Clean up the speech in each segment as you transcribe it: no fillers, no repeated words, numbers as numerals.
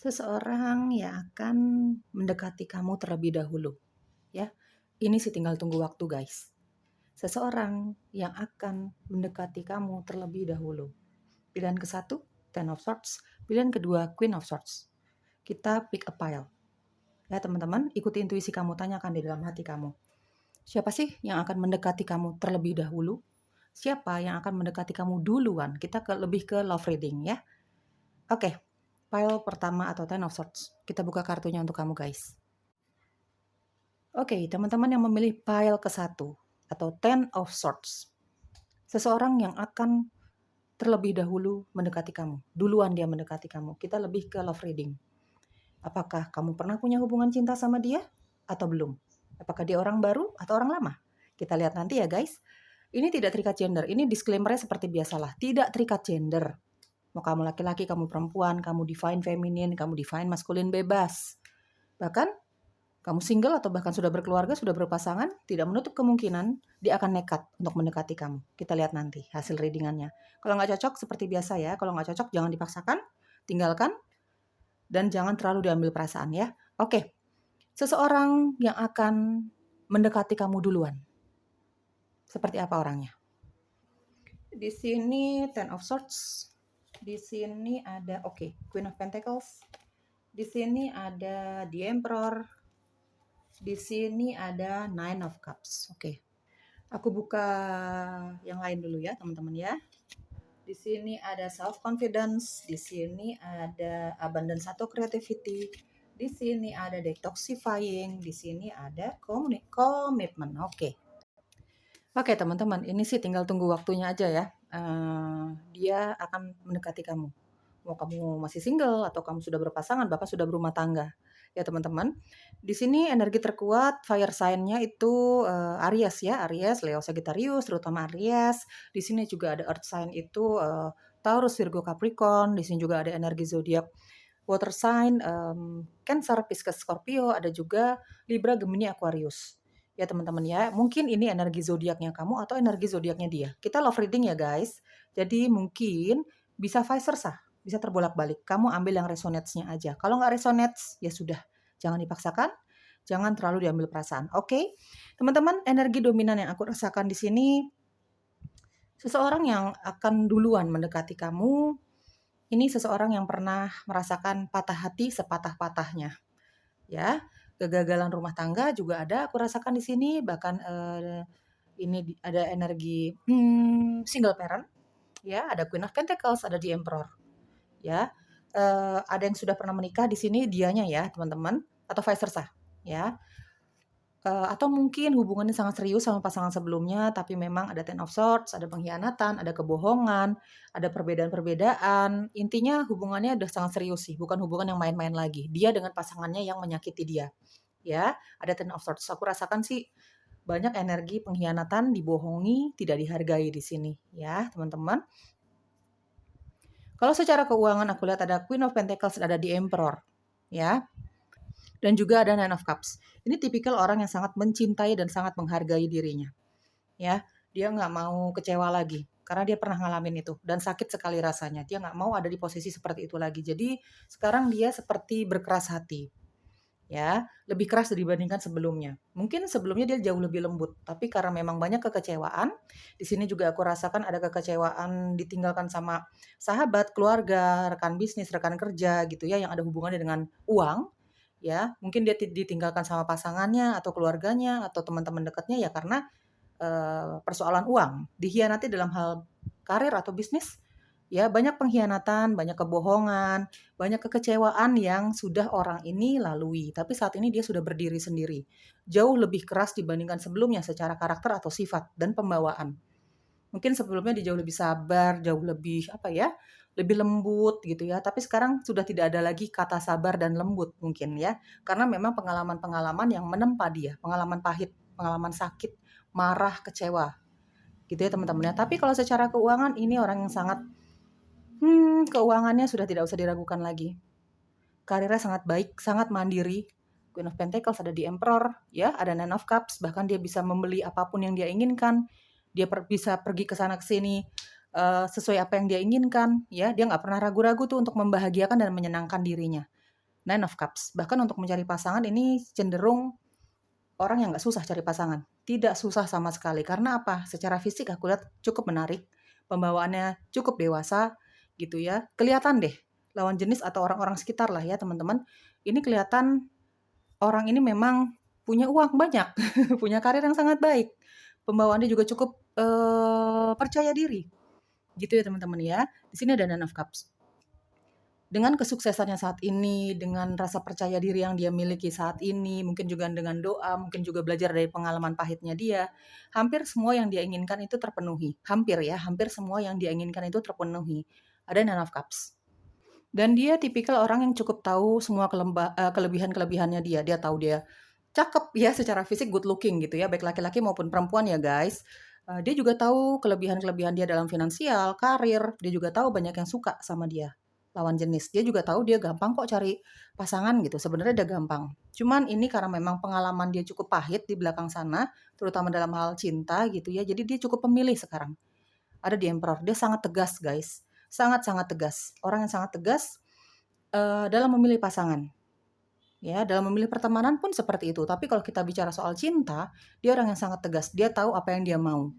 Seseorang yang akan mendekati kamu terlebih dahulu, ya. Ini sih tinggal tunggu waktu, guys. Seseorang yang akan mendekati kamu terlebih dahulu. Pilihan ke satu, Ten of Swords. Pilihan kedua, Queen of Swords. Kita pick a pile. Ya, teman-teman, ikuti intuisi kamu, tanyakan di dalam hati kamu. Siapa sih yang akan mendekati kamu terlebih dahulu? Siapa yang akan mendekati kamu duluan? Kita lebih ke love reading, ya. Oke, pile pertama atau Ten of Swords. Kita buka kartunya untuk kamu, guys. Oke, teman-teman yang memilih pile ke-1 atau Ten of Swords. Seseorang yang akan terlebih dahulu mendekati kamu. Duluan dia mendekati kamu. Kita lebih ke love reading. Apakah kamu pernah punya hubungan cinta sama dia atau belum? Apakah dia orang baru atau orang lama? Kita lihat nanti ya, guys. Ini tidak terikat gender. Ini disclaimer-nya seperti biasalah. Tidak terikat gender. Mau kamu laki-laki, kamu perempuan, kamu divine feminine, kamu divine maskulin, bebas. Bahkan kamu single atau bahkan sudah berkeluarga, sudah berpasangan, tidak menutup kemungkinan dia akan nekat untuk mendekati kamu. Kita lihat nanti hasil readingannya. Kalau nggak cocok, seperti biasa ya. Kalau nggak cocok, jangan dipaksakan, tinggalkan, dan jangan terlalu diambil perasaan ya. Oke, seseorang yang akan mendekati kamu duluan. Seperti apa orangnya? Di sini Ten of Swords. Di sini ada, Queen of Pentacles. Di sini ada The Emperor. Di sini ada Nine of Cups. Oke. Aku buka yang lain dulu ya, teman-teman ya. Di sini ada self confidence, di sini ada abundance atau creativity, di sini ada detoxifying, di sini ada commitment. Oke. Oke, teman-teman, ini sih tinggal tunggu waktunya aja ya. Dia akan mendekati kamu. Mau kamu masih single atau kamu sudah berpasangan, bahkan sudah berumah tangga. Ya, teman-teman. Di sini energi terkuat fire sign-nya itu Aries ya, Aries, Leo, Sagittarius, terutama Aries. Di sini juga ada earth sign itu Taurus, Virgo, Capricorn. Di sini juga ada energi zodiak water sign Cancer, Pisces, Scorpio, ada juga Libra, Gemini, Aquarius. Ya, teman-teman ya, mungkin ini energi zodiaknya kamu atau energi zodiaknya dia. Kita love reading ya, guys. Jadi mungkin bisa vice versa, bisa terbolak-balik. Kamu ambil yang resonates-nya aja. Kalau nggak resonates, ya sudah. Jangan dipaksakan, jangan terlalu diambil perasaan. Oke, teman-teman, energi dominan yang aku rasakan di sini, seseorang yang akan duluan mendekati kamu, ini seseorang yang pernah merasakan patah hati sepatah-patahnya. Ya, kegagalan rumah tangga juga ada aku rasakan di sini, bahkan ini ada energi single parent, ya, ada Queen of Pentacles, ada The Emperor, ya. Ada yang sudah pernah menikah di sini dianya ya, teman-teman, atau vice versa, ya. Atau mungkin hubungannya sangat serius sama pasangan sebelumnya, tapi memang ada Ten of Swords, ada pengkhianatan, ada kebohongan, ada perbedaan-perbedaan. Intinya hubungannya udah sangat serius sih, bukan hubungan yang main-main lagi. Dia dengan pasangannya yang menyakiti dia. Ya, ada Ten of Swords. Aku rasakan sih banyak energi pengkhianatan, dibohongi, tidak dihargai di sini, ya, teman-teman. Kalau secara keuangan aku lihat ada Queen of Pentacles, ada The Emperor, ya. Dan juga ada Nine of Cups. Ini tipikal orang yang sangat mencintai dan sangat menghargai dirinya. Ya, dia nggak mau kecewa lagi karena dia pernah ngalamin itu dan sakit sekali rasanya. Dia nggak mau ada di posisi seperti itu lagi. Jadi sekarang dia seperti berkeras hati. Ya, lebih keras dibandingkan sebelumnya. Mungkin sebelumnya dia jauh lebih lembut, tapi karena memang banyak kekecewaan, di sini juga aku rasakan ada kekecewaan ditinggalkan sama sahabat, keluarga, rekan bisnis, rekan kerja gitu ya yang ada hubungannya dengan uang. Ya, mungkin dia ditinggalkan sama pasangannya atau keluarganya atau teman-teman dekatnya ya karena persoalan uang, dikhianati dalam hal karir atau bisnis, ya banyak pengkhianatan, banyak kebohongan, banyak kekecewaan yang sudah orang ini lalui. Tapi saat ini dia sudah berdiri sendiri, jauh lebih keras dibandingkan sebelumnya secara karakter atau sifat dan pembawaan. Mungkin sebelumnya dia jauh lebih sabar, jauh lebih lebih lembut gitu ya. Tapi sekarang sudah tidak ada lagi kata sabar dan lembut mungkin ya, karena memang pengalaman-pengalaman yang menempa dia, pengalaman pahit, pengalaman sakit, marah, kecewa, gitu ya teman-teman ya. Tapi kalau secara keuangan ini orang yang sangat, keuangannya sudah tidak usah diragukan lagi. Karirnya sangat baik, sangat mandiri. Queen of Pentacles ada di Emperor, ya, ada Nine of Cups, bahkan dia bisa membeli apapun yang dia inginkan. Dia bisa pergi ke sana ke sini sesuai apa yang dia inginkan, ya. Dia nggak pernah ragu-ragu tuh untuk membahagiakan dan menyenangkan dirinya. Nine of Cups. Bahkan untuk mencari pasangan ini cenderung orang yang nggak susah cari pasangan. Tidak susah sama sekali. Karena apa? Secara fisik aku lihat cukup menarik. Pembawaannya cukup dewasa gitu ya. Kelihatan deh lawan jenis atau orang-orang sekitar lah ya teman-teman. Ini kelihatan orang ini memang punya uang banyak, punya karir yang sangat baik. Pembawaannya juga cukup percaya diri. Gitu ya teman-teman ya. Di sini ada Nine of Cups. Dengan kesuksesannya saat ini, dengan rasa percaya diri yang dia miliki saat ini, mungkin juga dengan doa, mungkin juga belajar dari pengalaman pahitnya dia, hampir semua yang dia inginkan itu terpenuhi. Hampir ya, hampir semua yang dia inginkan itu terpenuhi. Ada Nine of Cups. Dan dia tipikal orang yang cukup tahu semua kelebihan-kelebihannya dia. Dia tahu dia cakep ya secara fisik, good looking gitu ya, baik laki-laki maupun perempuan ya guys. Dia juga tahu kelebihan-kelebihan dia dalam finansial, karir. Dia juga tahu banyak yang suka sama dia, lawan jenis. Dia juga tahu dia gampang kok cari pasangan gitu. Sebenarnya dia gampang. Cuman ini karena memang pengalaman dia cukup pahit di belakang sana, terutama dalam hal cinta gitu ya. Jadi dia cukup pemilih sekarang. Ada di Emperor. Dia sangat tegas guys. Sangat-sangat tegas. Orang yang sangat tegas dalam memilih pasangan. Ya, dalam memilih pertemanan pun seperti itu. Tapi kalau kita bicara soal cinta, dia orang yang sangat tegas. Dia tahu apa yang dia mau.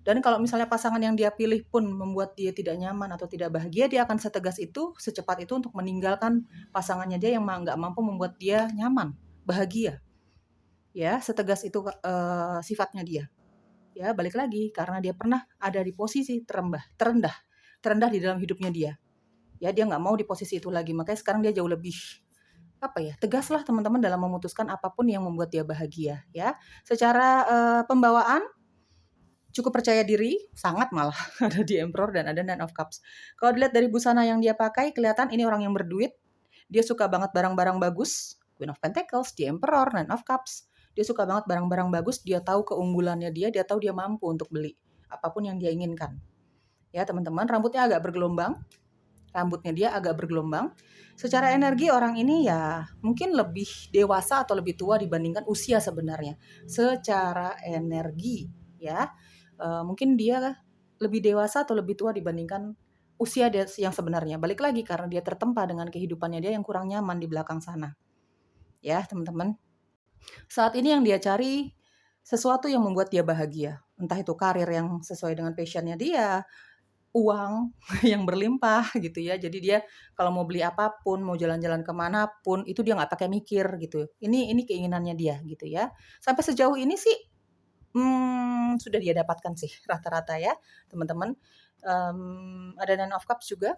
Dan kalau misalnya pasangan yang dia pilih pun membuat dia tidak nyaman atau tidak bahagia, dia akan setegas itu, secepat itu untuk meninggalkan pasangannya dia yang nggak mampu membuat dia nyaman, bahagia. Ya, setegas itu sifatnya dia. Ya, balik lagi karena dia pernah ada di posisi terendah di dalam hidupnya dia. Ya, dia nggak mau di posisi itu lagi. Makanya sekarang dia jauh lebih tegaslah teman-teman dalam memutuskan apapun yang membuat dia bahagia ya. Secara pembawaan cukup percaya diri, sangat malah ada di Emperor dan ada Nine of Cups. Kalau dilihat dari busana yang dia pakai, kelihatan ini orang yang berduit. Dia suka banget barang-barang bagus. Queen of Pentacles, di Emperor, Nine of Cups. Dia suka banget barang-barang bagus, dia tahu keunggulannya dia tahu dia mampu untuk beli apapun yang dia inginkan. Ya teman-teman, rambutnya agak bergelombang. Rambutnya dia agak bergelombang. Secara energi orang ini ya mungkin lebih dewasa atau lebih tua dibandingkan usia sebenarnya. Secara energi ya, mungkin dia lebih dewasa atau lebih tua dibandingkan usia dia yang sebenarnya. Balik lagi karena dia tertempa dengan kehidupannya dia yang kurang nyaman di belakang sana. Ya teman-teman. Saat ini yang dia cari sesuatu yang membuat dia bahagia. Entah itu karir yang sesuai dengan passionnya dia, uang yang berlimpah gitu ya. Jadi dia kalau mau beli apapun, mau jalan-jalan kemana pun, itu dia nggak pakai mikir gitu. Ini keinginannya dia gitu ya. Sampai sejauh ini sih sudah dia dapatkan sih rata-rata ya teman-teman. Ada Nine of Cups juga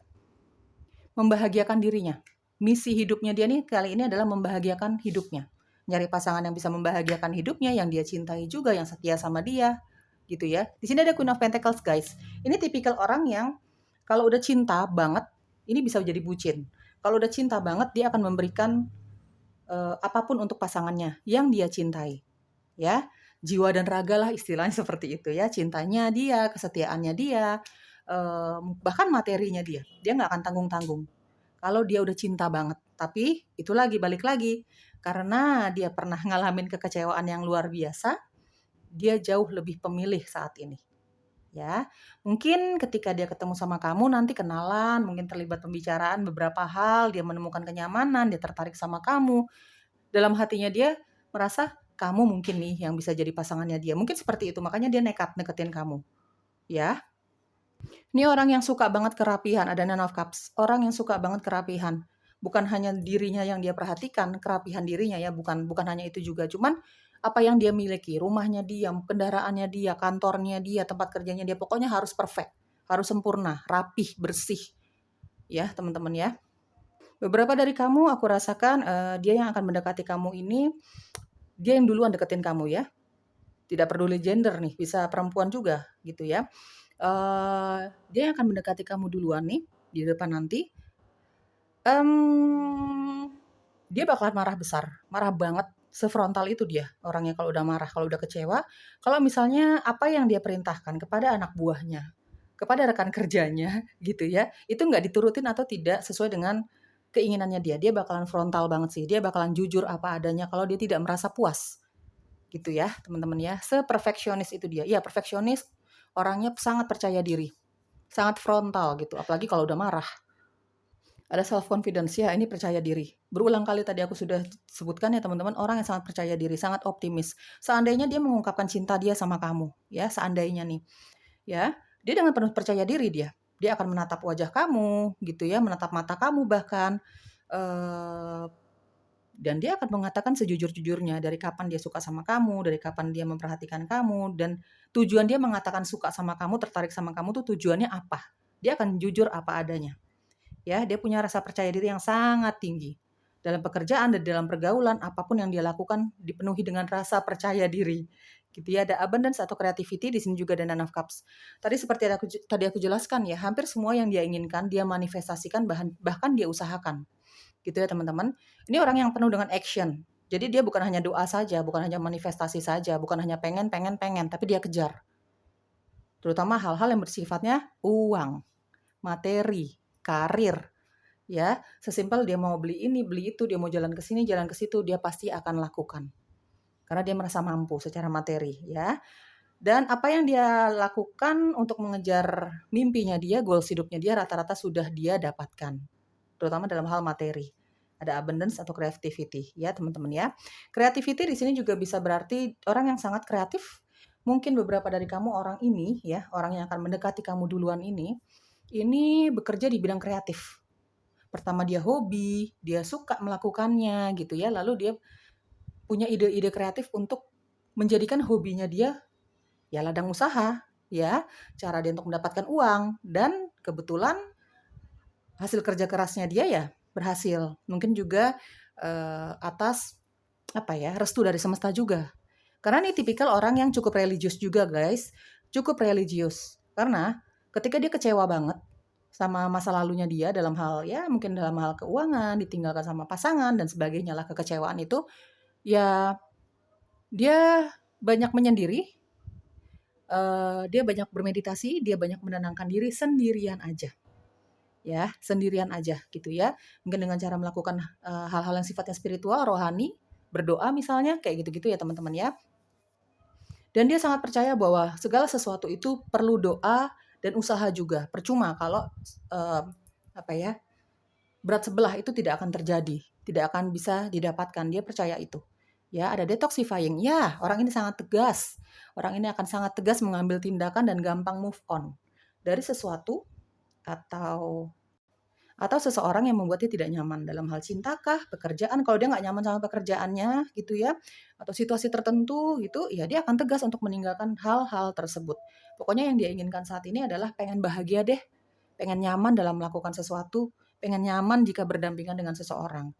membahagiakan dirinya. Misi hidupnya dia nih kali ini adalah membahagiakan hidupnya. Nyari pasangan yang bisa membahagiakan hidupnya, yang dia cintai juga, yang setia sama dia, gitu ya. Di sini ada Queen of Pentacles, guys. Ini tipikal orang yang kalau udah cinta banget, ini bisa jadi bucin. Kalau udah cinta banget, dia akan memberikan apapun untuk pasangannya yang dia cintai, ya. Jiwa dan raga lah istilahnya seperti itu ya. Cintanya dia, kesetiaannya dia, bahkan materinya dia. Dia nggak akan tanggung-tanggung kalau dia udah cinta banget. Tapi itu lagi balik lagi karena dia pernah ngalamin kekecewaan yang luar biasa, dia jauh lebih pemilih saat ini. Ya, mungkin ketika dia ketemu sama kamu nanti kenalan, mungkin terlibat pembicaraan beberapa hal, dia menemukan kenyamanan, dia tertarik sama kamu. Dalam hatinya dia merasa kamu mungkin nih yang bisa jadi pasangannya dia. Mungkin seperti itu, makanya dia nekat deketin kamu. Ya, ini orang yang suka banget kerapihan, ada Nine of Cups. Orang yang suka banget kerapihan. Bukan hanya dirinya yang dia perhatikan, kerapihan dirinya ya, bukan hanya itu juga. Cuman apa yang dia miliki, rumahnya dia, kendaraannya dia, kantornya dia, tempat kerjanya dia, pokoknya harus perfect, harus sempurna, rapih, bersih. Ya, teman-teman ya. Beberapa dari kamu aku rasakan dia yang akan mendekati kamu ini, dia yang duluan deketin kamu ya. Tidak peduli gender nih, bisa perempuan juga gitu ya. Dia yang akan mendekati kamu duluan nih, di depan nanti. Dia bakalan marah besar, marah banget, sefrontal itu dia orangnya kalau udah marah, kalau udah kecewa. Kalau misalnya apa yang dia perintahkan kepada anak buahnya, kepada rekan kerjanya gitu ya, itu nggak diturutin atau tidak sesuai dengan keinginannya dia bakalan frontal banget sih, dia bakalan jujur apa adanya kalau dia tidak merasa puas. Gitu ya, teman-teman ya. Seperfeksionis itu dia. Iya, perfeksionis, orangnya sangat percaya diri, sangat frontal gitu, apalagi kalau udah marah. Ada self confidence ya, ini percaya diri. Berulang kali tadi aku sudah sebutkan ya teman-teman, orang yang sangat percaya diri, sangat optimis. Seandainya dia mengungkapkan cinta dia sama kamu, ya seandainya nih, ya dia dengan penuh percaya diri dia akan menatap wajah kamu, gitu ya, menatap mata kamu bahkan, eh, dan dia akan mengatakan sejujur-jujurnya dari kapan dia suka sama kamu, dari kapan dia memperhatikan kamu, dan tujuan dia mengatakan suka sama kamu, tertarik sama kamu tuh tujuannya apa. Dia akan jujur apa adanya. Ya, dia punya rasa percaya diri yang sangat tinggi. Dalam pekerjaan dan dalam pergaulan, apapun yang dia lakukan dipenuhi dengan rasa percaya diri. Gitu ya, ada abundance atau creativity, di sini juga ada Nine of Cups. Tadi aku jelaskan ya, hampir semua yang dia inginkan, dia manifestasikan, bahkan dia usahakan. Gitu ya teman-teman. Ini orang yang penuh dengan action. Jadi dia bukan hanya doa saja, bukan hanya manifestasi saja, bukan hanya pengen, pengen, pengen, tapi dia kejar. Terutama hal-hal yang bersifatnya uang, materi, karir, ya. Sesimpel dia mau beli ini, beli itu, dia mau jalan ke sini, jalan ke situ, dia pasti akan lakukan. Karena dia merasa mampu secara materi, ya. Dan apa yang dia lakukan untuk mengejar mimpinya dia, goals hidupnya dia rata-rata sudah dia dapatkan. Terutama dalam hal materi. Ada abundance atau creativity, ya teman-teman ya. Creativity di sini juga bisa berarti orang yang sangat kreatif. Mungkin beberapa dari kamu orang ini, ya, orang yang akan mendekati kamu duluan ini bekerja di bidang kreatif. Pertama dia hobi, dia suka melakukannya gitu ya. Lalu dia punya ide-ide kreatif untuk menjadikan hobinya dia ya ladang usaha, ya, cara dia untuk mendapatkan uang, dan kebetulan hasil kerja kerasnya dia ya berhasil. Mungkin juga atas apa ya, restu dari semesta juga. Karena ini tipikal orang yang cukup religius juga, guys. Cukup religius. Karena ketika dia kecewa banget sama masa lalunya dia dalam hal ya mungkin dalam hal keuangan, ditinggalkan sama pasangan dan sebagainya lah, kekecewaan itu, ya dia banyak menyendiri, dia banyak bermeditasi, dia banyak menenangkan diri sendirian aja. Ya, sendirian aja gitu ya. Mungkin dengan cara melakukan hal-hal yang sifatnya spiritual, rohani, berdoa misalnya, kayak gitu-gitu ya teman-teman ya. Dan dia sangat percaya bahwa segala sesuatu itu perlu doa dan usaha juga. Percuma kalau apa ya, berat sebelah itu tidak akan terjadi, tidak akan bisa didapatkan. Dia percaya itu. Ya, ada detoxifying. Ya, orang ini sangat tegas. Orang ini akan sangat tegas mengambil tindakan dan gampang move on dari sesuatu atau seseorang yang membuatnya tidak nyaman dalam hal cintakah, pekerjaan. Kalau dia nggak nyaman sama pekerjaannya gitu ya, atau situasi tertentu gitu, ya dia akan tegas untuk meninggalkan hal-hal tersebut. Pokoknya yang dia inginkan saat ini adalah pengen bahagia deh, pengen nyaman dalam melakukan sesuatu, pengen nyaman jika berdampingan dengan seseorang.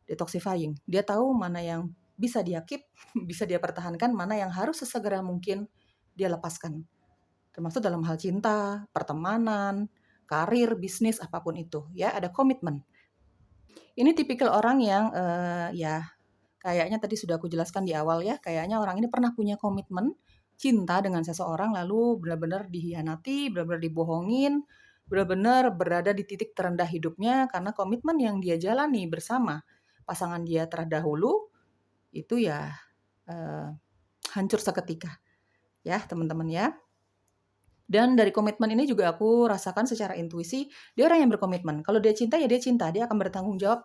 Detoxifying. Dia tahu mana yang bisa dia keep, bisa dia pertahankan, mana yang harus sesegera mungkin dia lepaskan. Termasuk dalam hal cinta, pertemanan, karir, bisnis, apapun itu. Ya, ada komitmen. Ini tipikal orang yang ya kayaknya tadi sudah aku jelaskan di awal ya, kayaknya orang ini pernah punya komitmen cinta dengan seseorang lalu benar-benar dihianati, benar-benar dibohongin, benar-benar berada di titik terendah hidupnya karena komitmen yang dia jalani bersama pasangan dia terdahulu itu ya hancur seketika. Ya, teman-teman ya. Dan dari komitmen ini juga aku rasakan secara intuisi, dia orang yang berkomitmen. Kalau dia cinta, ya dia cinta. Dia akan bertanggung jawab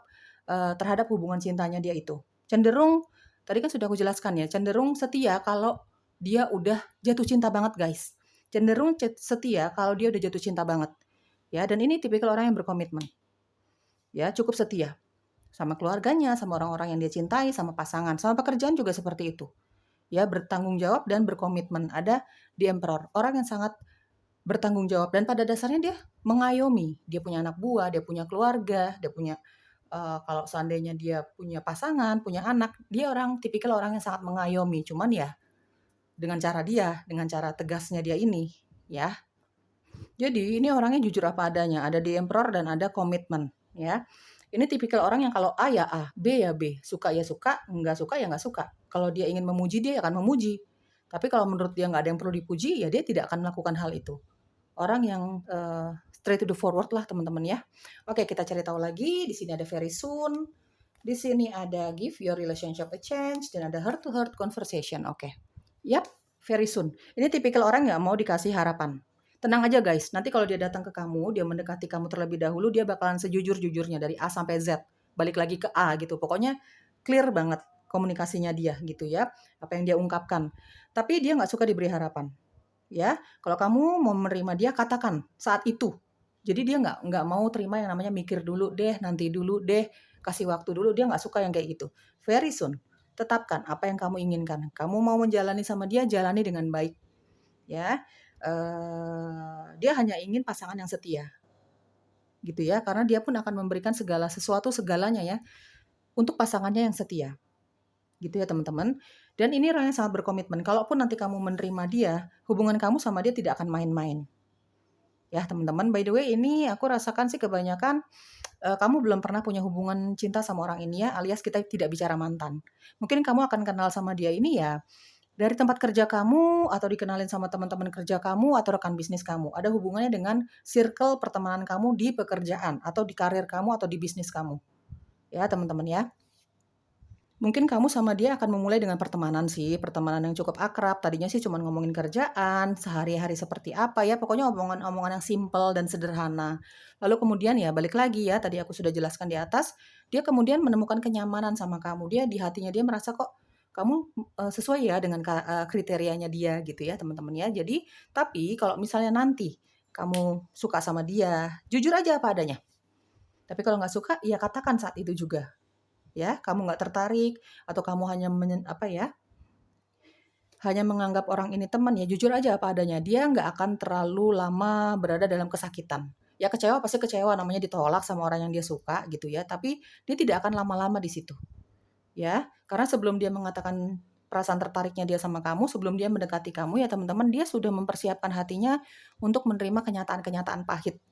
terhadap hubungan cintanya dia itu. Cenderung, tadi kan sudah aku jelaskan ya, cenderung setia kalau dia udah jatuh cinta banget, guys. Cenderung setia kalau dia udah jatuh cinta banget. Ya, dan ini tipikal orang yang berkomitmen. Ya, cukup setia sama keluarganya, sama orang-orang yang dia cintai, sama pasangan, sama pekerjaan juga seperti itu. Ya, bertanggung jawab dan berkomitmen. Ada di Emperor, orang yang sangat bertanggung jawab dan pada dasarnya dia mengayomi. Dia punya anak buah, dia punya keluarga, dia punya kalau seandainya dia punya pasangan, punya anak, dia tipikal orang yang sangat mengayomi. Cuman ya dengan cara dia, dengan cara tegasnya dia ini, ya. Jadi ini orangnya jujur apa adanya, ada di Emperor dan ada komitmen, ya. Ini tipikal orang yang kalau A ya A, B ya B, suka ya suka, nggak suka ya nggak suka. Kalau dia ingin memuji dia akan memuji. Tapi kalau menurut dia nggak ada yang perlu dipuji, ya dia tidak akan melakukan hal itu. Orang yang straight to the forward lah teman-teman ya. Oke, kita cari tahu lagi. Di sini ada very soon. Di sini ada give your relationship a chance dan ada heart to heart conversation. Oke. Yap, very soon. Ini tipikal orang nggak mau dikasih harapan. Tenang aja guys, nanti kalau dia datang ke kamu, dia mendekati kamu terlebih dahulu, dia bakalan sejujur-jujurnya dari A sampai Z. Balik lagi ke A gitu. Pokoknya clear banget komunikasinya dia gitu ya, apa yang dia ungkapkan. Tapi dia nggak suka diberi harapan. Ya, kalau kamu mau menerima dia, katakan saat itu. Jadi dia nggak mau terima yang namanya mikir dulu deh, nanti dulu deh, kasih waktu dulu. Dia nggak suka yang kayak gitu. Very soon, tetapkan apa yang kamu inginkan. Kamu mau menjalani sama dia, jalani dengan baik. Ya, dia hanya ingin pasangan yang setia, gitu ya. Karena dia pun akan memberikan segala sesuatu, segalanya ya, untuk pasangannya yang setia. Gitu ya teman-teman. Dan ini orang yang sangat berkomitmen. Kalaupun nanti kamu menerima dia, hubungan kamu sama dia tidak akan main-main. Ya teman-teman, by the way ini aku rasakan sih kebanyakan kamu belum pernah punya hubungan cinta sama orang ini ya, alias kita tidak bicara mantan. Mungkin kamu akan kenal sama dia ini ya dari tempat kerja kamu atau dikenalin sama teman-teman kerja kamu atau rekan bisnis kamu. Ada hubungannya dengan circle pertemanan kamu di pekerjaan atau di karir kamu atau di bisnis kamu. Ya teman-teman ya. Mungkin kamu sama dia akan memulai dengan pertemanan sih, pertemanan yang cukup akrab. Tadinya sih cuma ngomongin kerjaan, sehari-hari seperti apa ya, pokoknya omongan-omongan yang simpel dan sederhana. Lalu kemudian ya balik lagi ya, tadi aku sudah jelaskan di atas, dia kemudian menemukan kenyamanan sama kamu. Dia di hatinya dia merasa kok kamu sesuai ya dengan kriterianya dia gitu ya teman-teman ya. Jadi tapi kalau misalnya nanti kamu suka sama dia, jujur aja apa adanya. Tapi kalau nggak suka, ya katakan saat itu juga ya, kamu nggak tertarik atau kamu hanya hanya menganggap orang ini teman, ya jujur aja apa adanya. Dia nggak akan terlalu lama berada dalam kesakitan. Ya kecewa pasti kecewa, namanya ditolak sama orang yang dia suka gitu ya, tapi dia tidak akan lama-lama di situ. Ya, karena sebelum dia mengatakan perasaan tertariknya dia sama kamu, sebelum dia mendekati kamu ya teman-teman, dia sudah mempersiapkan hatinya untuk menerima kenyataan-kenyataan pahit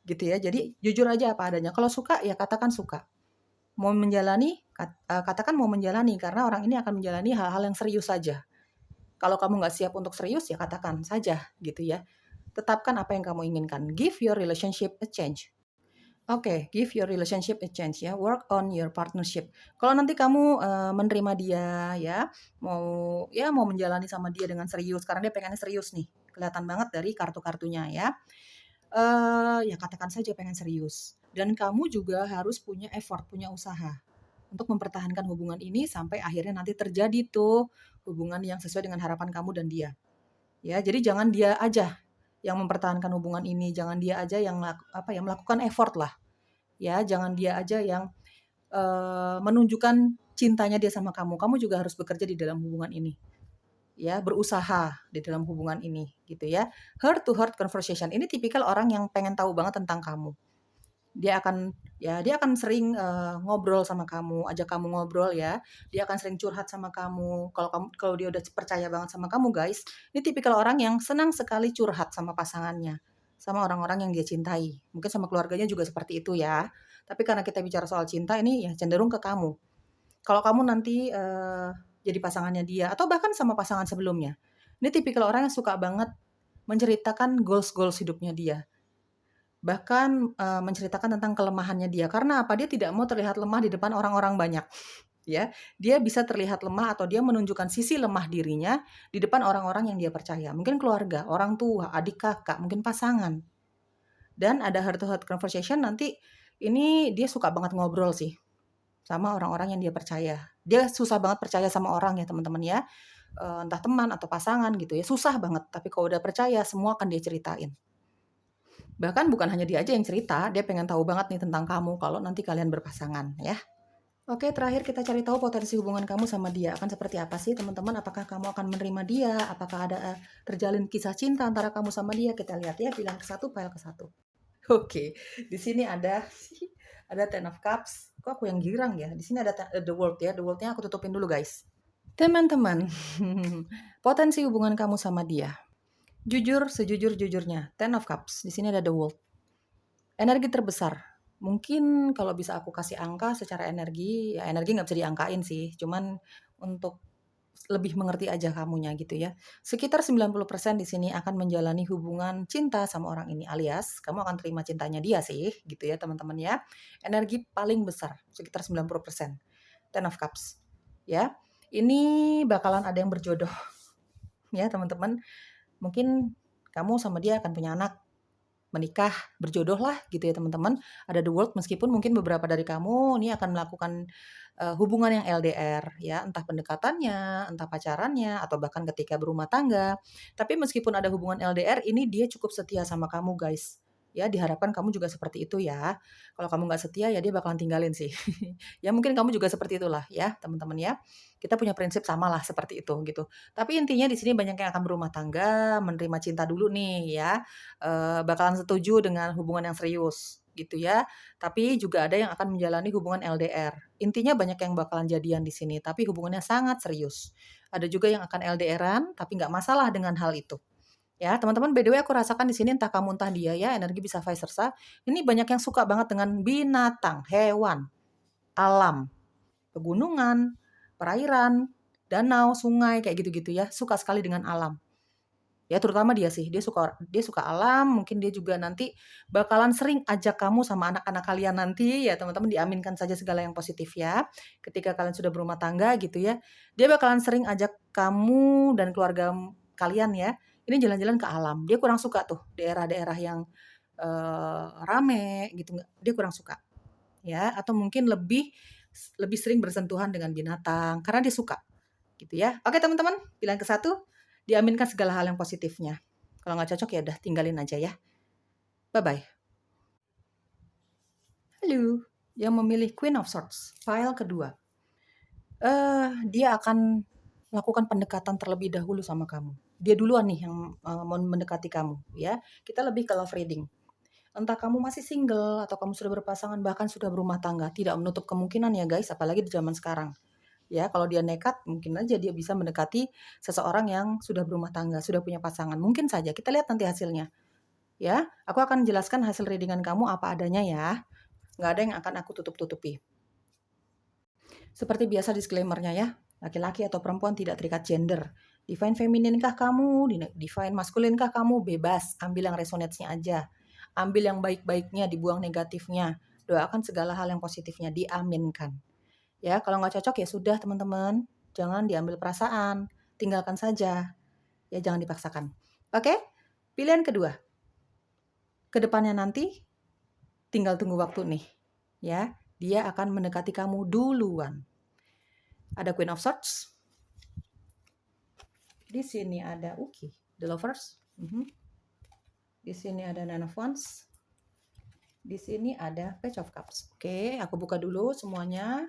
gitu ya. Jadi jujur aja apa adanya. Kalau suka ya katakan suka. Mau menjalani, katakan mau menjalani karena orang ini akan menjalani hal-hal yang serius saja. Kalau kamu nggak siap untuk serius ya katakan saja gitu ya. Tetapkan apa yang kamu inginkan. Give your relationship a change. Oke, give your relationship a chance ya. Work on your partnership. Kalau nanti kamu menerima dia ya, mau menjalani sama dia dengan serius karena dia pengennya serius nih. Kelihatan banget dari kartu-kartunya ya. Ya katakan saja pengen serius. Dan kamu juga harus punya effort, punya usaha untuk mempertahankan hubungan ini sampai akhirnya nanti terjadi tuh hubungan yang sesuai dengan harapan kamu dan dia. Ya, jadi jangan dia aja yang mempertahankan hubungan ini, jangan dia aja yang melakukan effort lah. Ya, jangan dia aja yang menunjukkan cintanya dia sama kamu. Kamu juga harus bekerja di dalam hubungan ini. Ya, berusaha di dalam hubungan ini gitu ya. Heart to heart conversation. Ini tipikal orang yang pengen tahu banget tentang kamu. Dia akan sering ngobrol sama kamu, ajak kamu ngobrol ya. Dia akan sering curhat sama kamu. Kalau dia udah percaya banget sama kamu guys, ini tipikal orang yang senang sekali curhat sama pasangannya, sama orang-orang yang dia cintai. Mungkin sama keluarganya juga seperti itu ya. Tapi karena kita bicara soal cinta ini ya cenderung ke kamu. Kalau kamu nanti jadi pasangannya dia atau bahkan sama pasangan sebelumnya. Ini tipikal orang yang suka banget menceritakan goals-goals hidupnya dia. Bahkan, menceritakan tentang kelemahannya dia. Karena apa? Dia tidak mau terlihat lemah di depan orang-orang banyak, ya. Dia bisa terlihat lemah atau dia menunjukkan sisi lemah dirinya di depan orang-orang yang dia percaya. Mungkin keluarga, orang tua, adik kakak, mungkin pasangan. Dan ada heart to heart conversation nanti ini dia suka banget ngobrol sih sama orang-orang yang dia percaya. Dia susah banget percaya sama orang ya teman-teman ya, entah teman atau pasangan gitu ya, susah banget. Tapi kalau udah percaya semua akan dia ceritain. Bahkan bukan hanya dia aja yang cerita, dia pengen tahu banget nih tentang kamu kalau nanti kalian berpasangan ya. Oke, terakhir kita cari tahu potensi hubungan kamu sama dia akan seperti apa sih teman-teman? Apakah kamu akan menerima dia? Apakah ada terjalin kisah cinta antara kamu sama dia? Kita lihat ya, bilang ke satu, file ke satu. Oke, di sini ada Ten of Cups. Kok aku yang girang ya? Di sini ada The World ya. The World-nya aku tutupin dulu guys. Teman-teman, potensi hubungan kamu sama dia. Jujur sejujur-jujurnya, Ten of Cups. Di sini ada The World. Energi terbesar. Mungkin kalau bisa aku kasih angka secara energi, ya energi nggak bisa diangkain sih. Cuman untuk lebih mengerti aja kamunya gitu ya. Sekitar 90% di sini akan menjalani hubungan cinta sama orang ini. Alias kamu akan terima cintanya dia sih gitu ya teman-teman ya. Energi paling besar sekitar 90%. Ten of Cups. Ya. Ini bakalan ada yang berjodoh ya teman-teman. Mungkin Kamu sama dia akan punya anak, menikah, berjodoh lah gitu ya teman-teman. Ada the world meskipun mungkin beberapa dari kamu ini akan melakukan hubungan yang LDR ya, entah pendekatannya, entah pacarannya, atau bahkan ketika berumah tangga. Tapi meskipun ada hubungan LDR, ini dia cukup setia sama kamu guys. Ya diharapkan kamu juga seperti itu ya. Kalau kamu nggak setia ya dia bakalan tinggalin sih. Ya mungkin kamu juga seperti itulah ya teman-teman ya. Kita punya prinsip sama lah seperti itu gitu. Tapi intinya di sini banyak yang akan berumah tangga, menerima cinta dulu nih ya, bakalan setuju dengan hubungan yang serius gitu ya. Tapi juga ada yang akan menjalani hubungan LDR. Intinya banyak yang bakalan jadian di sini, tapi hubungannya sangat serius. Ada juga yang akan LDRan, tapi nggak masalah dengan hal itu. Ya, teman-teman, by the way aku rasakan di sini entah kamu entah dia ya, energi bisa vice versa. Ini banyak yang suka banget dengan binatang, hewan, alam, pegunungan, perairan, danau, sungai, kayak gitu-gitu ya. Suka sekali dengan alam. Ya terutama dia sih, dia suka alam, mungkin dia juga nanti bakalan sering ajak kamu sama anak-anak kalian nanti ya teman-teman, diaminkan saja segala yang positif ya. Ketika kalian sudah berumah tangga gitu ya, dia bakalan sering ajak kamu dan keluarga kalian ya, ini jalan-jalan ke alam. Dia kurang suka tuh daerah-daerah yang, rame gitu, dia kurang suka ya, atau mungkin lebih lebih sering bersentuhan dengan binatang karena dia suka. Gitu ya. Oke teman-teman, pilihan ke-1, diaminkan segala hal yang positifnya. Kalau nggak cocok ya udah tinggalin aja ya. Bye-bye. Halo, yang memilih Queen of Swords, pile kedua. Dia akan melakukan pendekatan terlebih dahulu sama kamu. Dia duluan nih yang mau mendekati kamu ya. Kita lebih ke love reading. Entah kamu masih single atau kamu sudah berpasangan bahkan sudah berumah tangga, tidak menutup kemungkinan ya guys, apalagi di zaman sekarang. Ya, kalau dia nekat mungkin aja dia bisa mendekati seseorang yang sudah berumah tangga, sudah punya pasangan. Mungkin saja, kita lihat nanti hasilnya. Ya, aku akan jelaskan hasil readingan kamu apa adanya ya. Nggak ada yang akan aku tutup-tutupi. Seperti biasa disclaimer-nya ya, laki-laki atau perempuan tidak terikat gender. Divine femininkah kamu, divine maskulinkah kamu, bebas. Ambil yang resonates-nya aja. Ambil yang baik-baiknya, dibuang negatifnya. Doakan segala hal yang positifnya, diaminkan. Ya, kalau nggak cocok ya sudah teman-teman, jangan diambil perasaan, tinggalkan saja. Ya jangan dipaksakan. Oke? Pilihan kedua. Kedepannya nanti tinggal tunggu waktu nih. Ya, dia akan mendekati kamu duluan. Ada Queen of Swords. Di sini ada The Lovers. Di sini ada Nine of Wands. Di sini ada Page of Cups. Oke, aku buka dulu semuanya.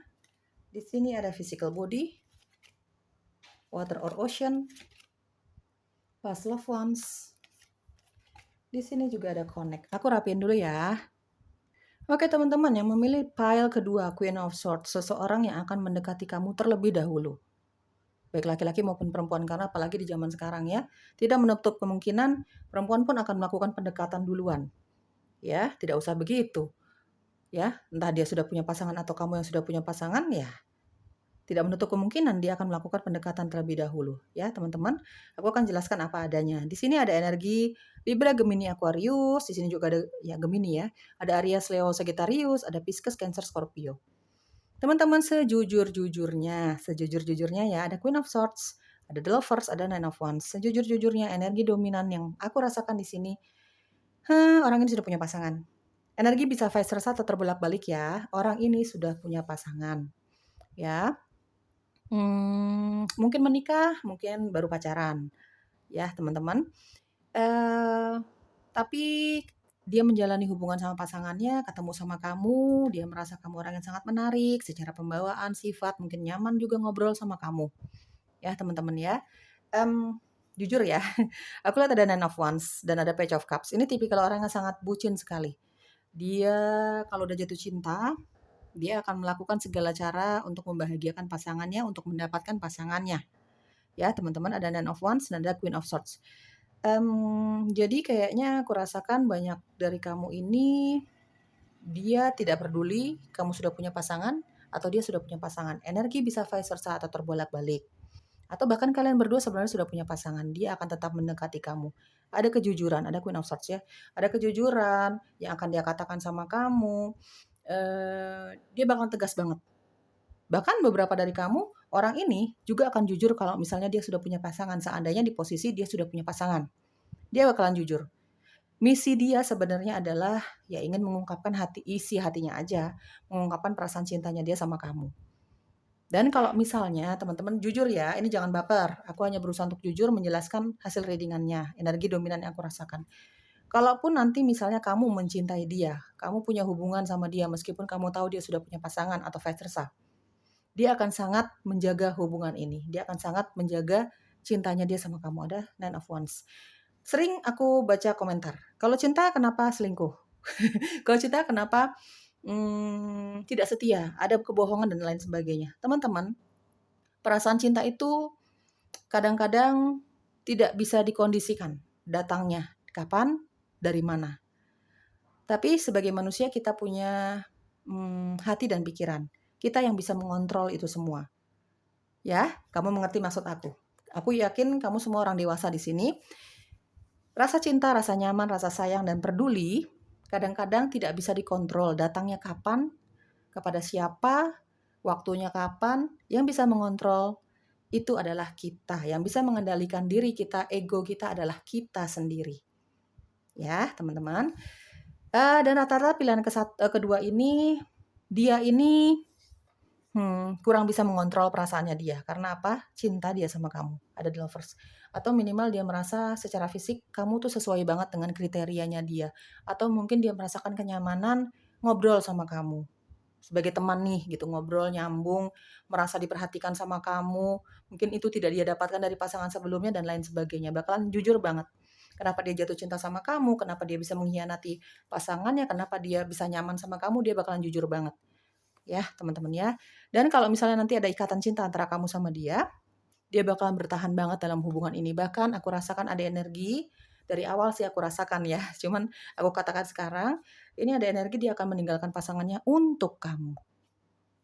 Di sini ada physical body, water or ocean, past loved ones. Di sini juga ada connect. Aku rapiin dulu ya. Oke teman-teman, yang memilih pile kedua, Queen of Swords, seseorang yang akan mendekati kamu terlebih dahulu. Baik laki-laki maupun perempuan, karena apalagi di zaman sekarang ya, tidak menutup kemungkinan perempuan pun akan melakukan pendekatan duluan. Ya, tidak usah begitu. Ya, entah dia sudah punya pasangan atau kamu yang sudah punya pasangan ya, tidak menutup kemungkinan dia akan melakukan pendekatan terlebih dahulu. Ya, teman-teman, aku akan jelaskan apa adanya. Di sini ada energi Libra, Gemini, Aquarius. Di sini juga ada ya Gemini ya. Ada Aries, Leo, Sagittarius, ada Pisces, Cancer, Scorpio. Teman-teman, sejujur-jujurnya ya, ada Queen of Swords, ada The Lovers, ada Nine of Wands. Sejujur-jujurnya energi dominan yang aku rasakan di sini, orang ini sudah punya pasangan. Energi bisa vice versa atau terbolak-balik ya. Orang ini sudah punya pasangan. Ya. Mungkin menikah, mungkin baru pacaran, ya teman-teman. Tapi dia menjalani hubungan sama pasangannya, ketemu sama kamu, dia merasa kamu orang yang sangat menarik, secara pembawaan, sifat, mungkin nyaman juga ngobrol sama kamu. Ya teman-teman ya. Jujur ya, aku lihat ada Nine of Wands dan ada Page of Cups. Ini tipikal orang yang sangat bucin sekali. Dia kalau udah jatuh cinta, dia akan melakukan segala cara untuk membahagiakan pasangannya, untuk mendapatkan pasangannya. Ya, teman-teman, ada Nine of Wands dan ada Queen of Swords. Jadi kayaknya aku rasakan banyak dari kamu ini, dia tidak peduli kamu sudah punya pasangan atau dia sudah punya pasangan. Energi bisa vice versa atau terbolak-balik. Atau bahkan kalian berdua sebenarnya sudah punya pasangan, dia akan tetap mendekati kamu. Ada kejujuran, ada Queen of Swords ya. Ada kejujuran yang akan dia katakan sama kamu. Dia bakal tegas banget. Bahkan beberapa dari kamu, orang ini juga akan jujur kalau misalnya dia sudah punya pasangan, seandainya di posisi dia sudah punya pasangan. dia bakalan jujur. Misi dia sebenarnya adalah ya ingin mengungkapkan isi hatinya aja, mengungkapkan perasaan cintanya dia sama kamu. Dan kalau misalnya teman-teman jujur ya, ini jangan baper. Aku hanya berusaha untuk jujur menjelaskan hasil readingannya, energi dominan yang aku rasakan. Kalaupun nanti misalnya kamu mencintai dia, kamu punya hubungan sama dia meskipun kamu tahu dia sudah punya pasangan atau vice versa, dia akan sangat menjaga hubungan ini. Dia akan sangat menjaga cintanya dia sama kamu. Ada Nine of Wands. Sering aku baca komentar, kalau cinta kenapa selingkuh? Kalau cinta kenapa tidak setia, ada kebohongan dan lain sebagainya. Teman-teman, perasaan cinta itu kadang-kadang tidak bisa dikondisikan. Datangnya kapan, dari mana. Tapi sebagai manusia kita punya hati dan pikiran. Kita yang bisa mengontrol itu semua. Ya, kamu mengerti maksud aku. Aku yakin kamu semua orang dewasa di sini. Rasa cinta, rasa nyaman, rasa sayang, dan peduli kadang-kadang tidak bisa dikontrol. Datangnya kapan, kepada siapa, waktunya kapan. Yang bisa mengontrol itu adalah kita. Yang bisa mengendalikan diri kita, ego kita adalah kita sendiri. Ya, teman-teman. Dan rata-rata pilihan kedua ini, dia ini kurang bisa mengontrol perasaannya dia. Karena apa? Cinta dia sama kamu. Ada di Lovers. Atau minimal dia merasa secara fisik kamu tuh sesuai banget dengan kriterianya dia. Atau mungkin dia merasakan kenyamanan ngobrol sama kamu. Sebagai teman nih gitu, ngobrol, nyambung, merasa diperhatikan sama kamu. Mungkin itu tidak dia dapatkan dari pasangan sebelumnya dan lain sebagainya. Bakalan jujur banget. Kenapa dia jatuh cinta sama kamu, kenapa dia bisa mengkhianati pasangannya, kenapa dia bisa nyaman sama kamu, dia bakalan jujur banget. Ya, teman-teman ya. Dan kalau misalnya nanti ada ikatan cinta antara kamu sama dia bakalan bertahan banget dalam hubungan ini. Bahkan aku rasakan ada energi, dari awal sih aku rasakan ya, cuman aku katakan sekarang, ini ada energi dia akan meninggalkan pasangannya untuk kamu.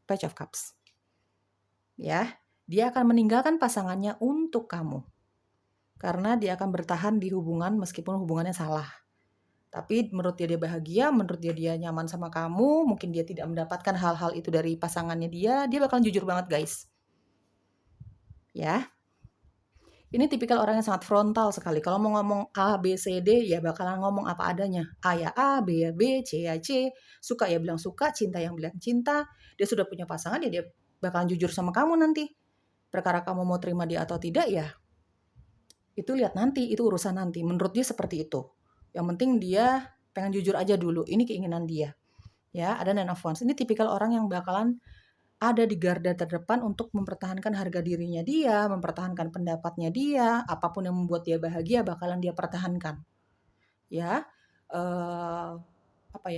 Page of Cups. Ya, dia akan meninggalkan pasangannya untuk kamu. Karena dia akan bertahan di hubungan meskipun hubungannya salah. Tapi menurut dia bahagia, menurut dia nyaman sama kamu, mungkin dia tidak mendapatkan hal-hal itu dari pasangannya dia bakalan jujur banget guys. Ya. Ini tipikal orang yang sangat frontal sekali. Kalau mau ngomong A, B, C, D, ya bakalan ngomong apa adanya. A ya A, B ya B, C ya C. Suka ya bilang suka, cinta yang bilang cinta. Dia sudah punya pasangan, ya dia bakalan jujur sama kamu nanti. Perkara kamu mau terima dia atau tidak ya, itu lihat nanti, itu urusan nanti. Menurut dia seperti itu. Yang penting dia pengen jujur aja dulu. Ini keinginan dia. Ya, ada Nine of Wands. Ini tipikal orang yang bakalan ada di garda terdepan untuk mempertahankan harga dirinya dia, mempertahankan pendapatnya dia, apapun yang membuat dia bahagia bakalan dia pertahankan. Ya,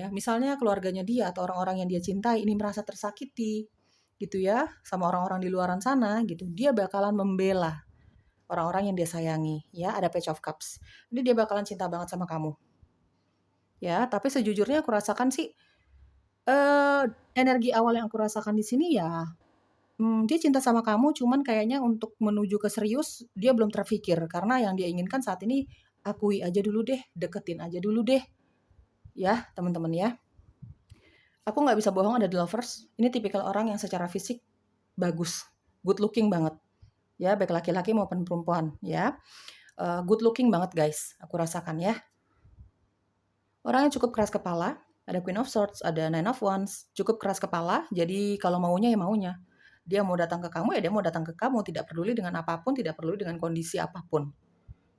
misalnya keluarganya dia atau orang-orang yang dia cintai ini merasa tersakiti, gitu ya, sama orang-orang di luaran sana, gitu. Dia bakalan membela orang-orang yang dia sayangi, ya. Ada Page of Cups. Ini dia bakalan cinta banget sama kamu. Ya, tapi sejujurnya aku rasakan sih energi awal yang aku rasakan di sini ya, dia cinta sama kamu cuman kayaknya untuk menuju ke serius dia belum terpikir karena yang dia inginkan saat ini akui aja dulu deh, deketin aja dulu deh. Ya, teman-teman ya. Aku nggak bisa bohong ada di Lovers. Ini tipikal orang yang secara fisik bagus, good looking banget. Ya, baik laki-laki maupun perempuan ya. Good looking banget guys, aku rasakan ya. Orang yang cukup keras kepala, ada Queen of Swords, ada Nine of Wands, cukup keras kepala, jadi kalau maunya ya maunya. Dia mau datang ke kamu ya dia mau datang ke kamu, tidak peduli dengan apapun, tidak peduli dengan kondisi apapun.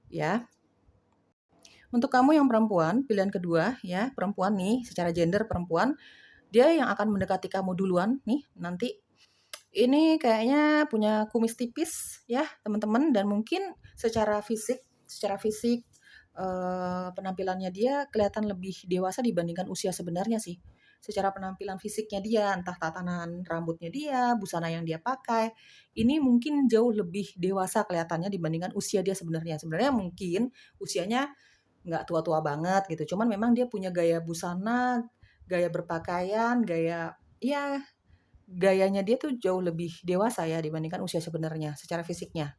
Ya. Untuk kamu yang perempuan, pilihan kedua ya, perempuan nih, secara gender perempuan, dia yang akan mendekati kamu duluan nih nanti. Ini kayaknya punya kumis tipis ya, teman-teman, dan mungkin secara fisik penampilannya dia kelihatan lebih dewasa dibandingkan usia sebenarnya sih. Secara penampilan fisiknya dia, entah tatanan rambutnya dia, busana yang dia pakai, ini mungkin jauh lebih dewasa kelihatannya dibandingkan usia dia sebenarnya. Sebenarnya mungkin usianya nggak tua-tua banget gitu, cuman memang dia punya gaya busana, gaya berpakaian, gayanya dia tuh jauh lebih dewasa ya dibandingkan usia sebenarnya secara fisiknya,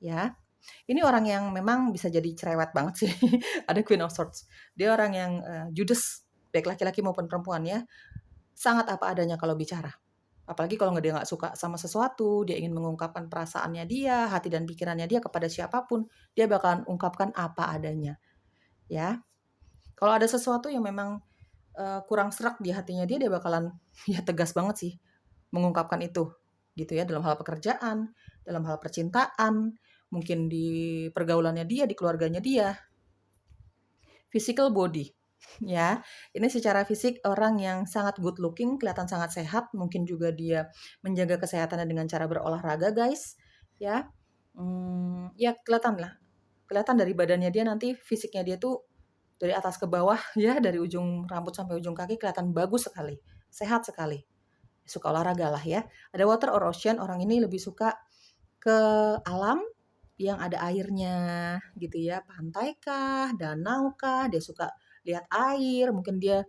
ya. Ini orang yang memang bisa jadi cerewet banget sih. Ada Queen of Swords. Dia orang yang judes, baik laki-laki maupun perempuan ya. Sangat apa adanya kalau bicara. Apalagi kalau dia nggak suka sama sesuatu, dia ingin mengungkapkan perasaannya dia, hati dan pikirannya dia kepada siapapun, dia bakalan ungkapkan apa adanya. ya. Kalau ada sesuatu yang memang kurang serak di hatinya dia bakalan ya tegas banget sih mengungkapkan itu, gitu ya, dalam hal pekerjaan, dalam hal percintaan, mungkin di pergaulannya dia, di keluarganya dia. Physical body, ya. Ini secara fisik orang yang sangat good looking, kelihatan sangat sehat, mungkin juga dia menjaga kesehatannya dengan cara berolahraga, guys, ya. Ya kelihatan dari badannya dia nanti fisiknya dia tuh dari atas ke bawah ya, dari ujung rambut sampai ujung kaki kelihatan bagus sekali, sehat sekali. Suka olahraga lah ya. Ada water or ocean, orang ini lebih suka ke alam yang ada airnya gitu ya, pantai kah, danau kah, dia suka lihat air, mungkin dia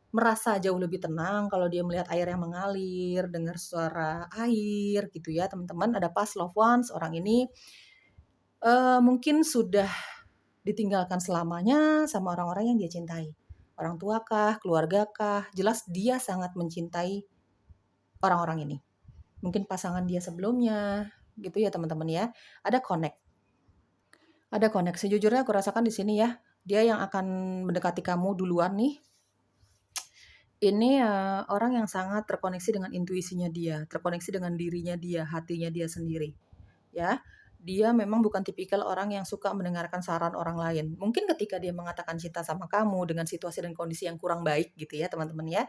merasa jauh lebih tenang kalau dia melihat air yang mengalir, dengar suara air gitu ya teman-teman. Ada past loved ones, orang ini mungkin sudah ditinggalkan selamanya sama orang-orang yang dia cintai. Orang tua kah, keluarga kah, jelas dia sangat mencintai orang-orang ini. Mungkin pasangan dia sebelumnya, gitu ya teman-teman ya. Ada connect. Ada connect. Sejujurnya aku rasakan di sini ya, dia yang akan mendekati kamu duluan nih. Ini orang yang sangat terkoneksi dengan intuisinya dia, terkoneksi dengan dirinya dia, hatinya dia sendiri. Ya, dia memang bukan tipikal orang yang suka mendengarkan saran orang lain. Mungkin ketika dia mengatakan cinta sama kamu dengan situasi dan kondisi yang kurang baik gitu ya teman-teman ya,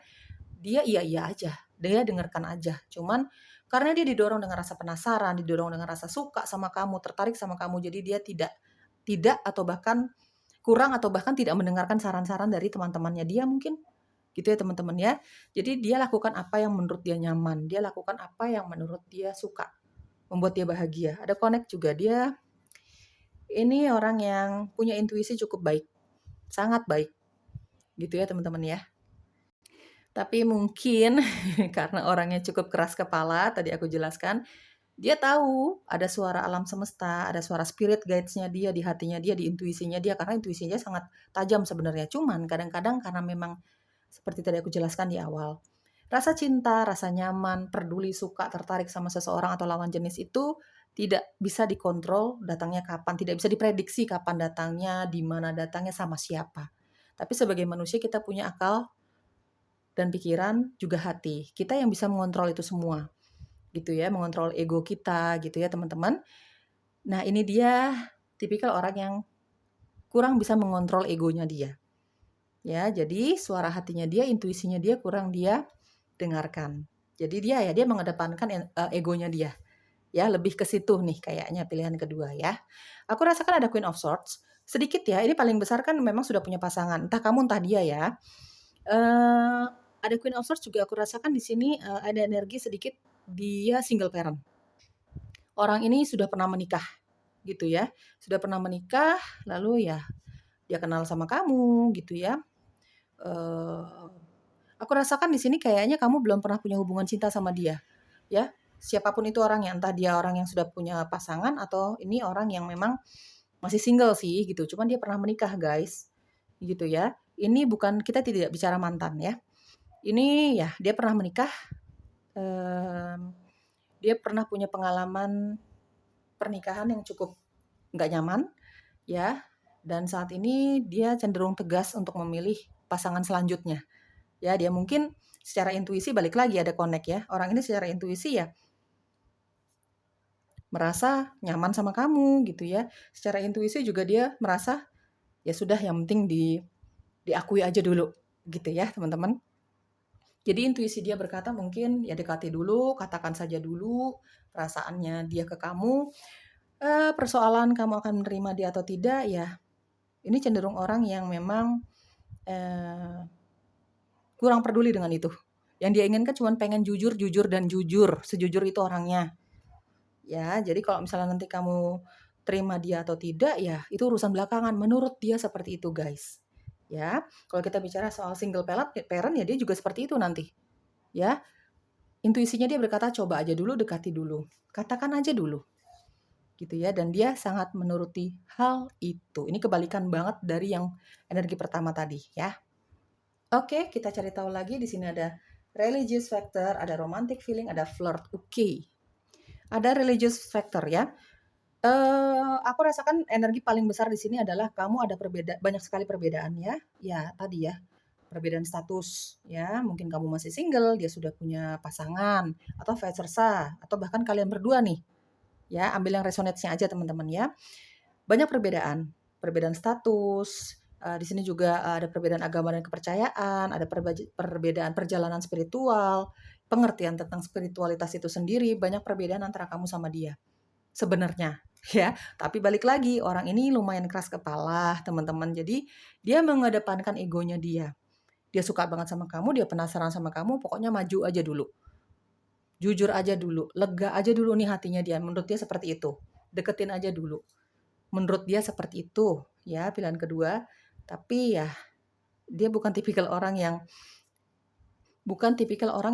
dia iya-iya aja, dia dengarkan aja. Cuman karena dia didorong dengan rasa penasaran, didorong dengan rasa suka sama kamu, tertarik sama kamu, jadi dia tidak atau bahkan kurang atau bahkan tidak mendengarkan saran-saran dari teman-temannya dia mungkin. Gitu ya teman-teman ya. Jadi dia lakukan apa yang menurut dia nyaman, dia lakukan apa yang menurut dia suka, membuat dia bahagia. Ada connect juga, dia ini orang yang punya intuisi cukup baik, sangat baik. Gitu ya teman-teman ya. Tapi mungkin karena orangnya cukup keras kepala, tadi aku jelaskan, dia tahu ada suara alam semesta, ada suara spirit guides-nya dia di hatinya dia, di intuisinya dia, karena intuisinya sangat tajam sebenarnya. Cuman kadang-kadang karena memang seperti tadi aku jelaskan di awal, rasa cinta, rasa nyaman, peduli, suka, tertarik sama seseorang atau lawan jenis itu tidak bisa dikontrol datangnya kapan, tidak bisa diprediksi kapan datangnya, di mana datangnya, sama siapa. Tapi sebagai manusia kita punya akal dan pikiran, juga hati. Kita yang bisa mengontrol itu semua. Gitu ya, mengontrol ego kita gitu ya, teman-teman. Nah, ini dia tipikal orang yang kurang bisa mengontrol egonya dia. Ya, jadi suara hatinya dia, intuisinya dia kurang dia dengarkan. Jadi dia mengedepankan egonya dia. Ya, lebih ke situ nih kayaknya pilihan kedua ya. Aku rasakan ada Queen of Swords. Sedikit ya, ini paling besar kan memang sudah punya pasangan. Entah kamu entah dia ya. Ada Queen of Swords juga aku rasakan di sini ada energi sedikit dia single parent. Orang ini sudah pernah menikah gitu ya. Sudah pernah menikah lalu ya dia kenal sama kamu gitu ya. Aku rasakan di sini kayaknya kamu belum pernah punya hubungan cinta sama dia. Ya, siapapun itu orangnya, entah dia orang yang sudah punya pasangan atau ini orang yang memang masih single sih gitu. Cuman dia pernah menikah, guys. Gitu ya. Ini bukan, kita tidak bicara mantan ya. Ini ya dia pernah menikah, dia pernah punya pengalaman pernikahan yang cukup nggak nyaman ya, dan saat ini dia cenderung tegas untuk memilih pasangan selanjutnya. Ya, dia mungkin secara intuisi, balik lagi ada connect ya. Orang ini secara intuisi ya merasa nyaman sama kamu gitu ya. Secara intuisi juga dia merasa ya sudah, yang penting diakui aja dulu gitu ya, teman-teman. Jadi intuisi dia berkata mungkin ya dekati dulu, katakan saja dulu perasaannya dia ke kamu. Persoalan kamu akan menerima dia atau tidak ya, ini cenderung orang yang memang kurang peduli dengan itu. Yang dia inginkan cuma pengen jujur, jujur, dan jujur. Sejujur itu orangnya. Ya, jadi kalau misalnya nanti kamu terima dia atau tidak, ya itu urusan belakangan. Menurut dia seperti itu, guys. Ya, kalau kita bicara soal single parent ya dia juga seperti itu nanti. Ya, intuisinya dia berkata coba aja dulu, dekati dulu. Katakan aja dulu. Gitu ya, dan dia sangat menuruti hal itu. Ini kebalikan banget dari yang energi pertama tadi, ya. Oke, kita cari tahu lagi. Di sini ada religious factor, ada romantic feeling, ada flirt. Oke. Ada religious factor ya. Aku rasakan energi paling besar di sini adalah kamu ada banyak sekali perbedaan ya. Ya tadi ya, perbedaan status ya, mungkin kamu masih single, dia sudah punya pasangan, atau vice versa, atau bahkan kalian berdua nih, ya ambil yang resonate-nya aja teman-teman ya. Banyak perbedaan, perbedaan status, di sini juga ada perbedaan agama dan kepercayaan, ada perbedaan perjalanan spiritual, pengertian tentang spiritualitas itu sendiri, banyak perbedaan antara kamu sama dia sebenarnya ya. Tapi balik lagi, orang ini lumayan keras kepala, teman-teman. Jadi dia mengedepankan egonya dia. Dia suka banget sama kamu, dia penasaran sama kamu, pokoknya maju aja dulu. Jujur aja dulu, lega aja dulu nih hatinya dia. Menurut dia seperti itu. Deketin aja dulu. Menurut dia seperti itu, ya pilihan kedua. Tapi ya dia bukan tipikal orang